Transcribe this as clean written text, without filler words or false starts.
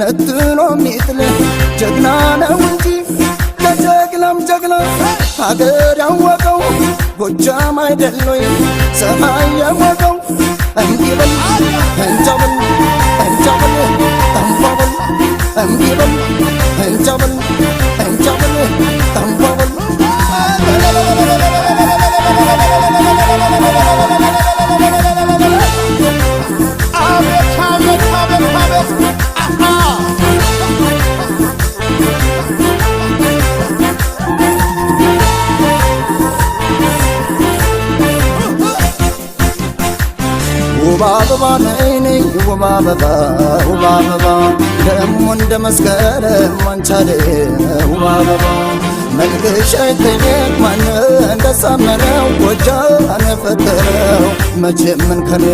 ነጥሎ ሚጥል ጀግና ነው እንጂ ከጀግናም ጀግና ሀገር ያወቀው ጎጃም አይደሎይ ሰማይ ያወቀው እንዲበል እንጃበል እንጃበል ጠንቧበል እንዲበል እንጃበል እንጃበል ጠንቧበል ውብ አበባ ነይ ውብ አበባ ውብ አበባ ደሞ እንደ መስከረም አንቻለ ውብ አበባ መልክሽ አይተኛም ማን እንደሳመረው ጎጃም የፈጠረው መቼም ምን ከኔ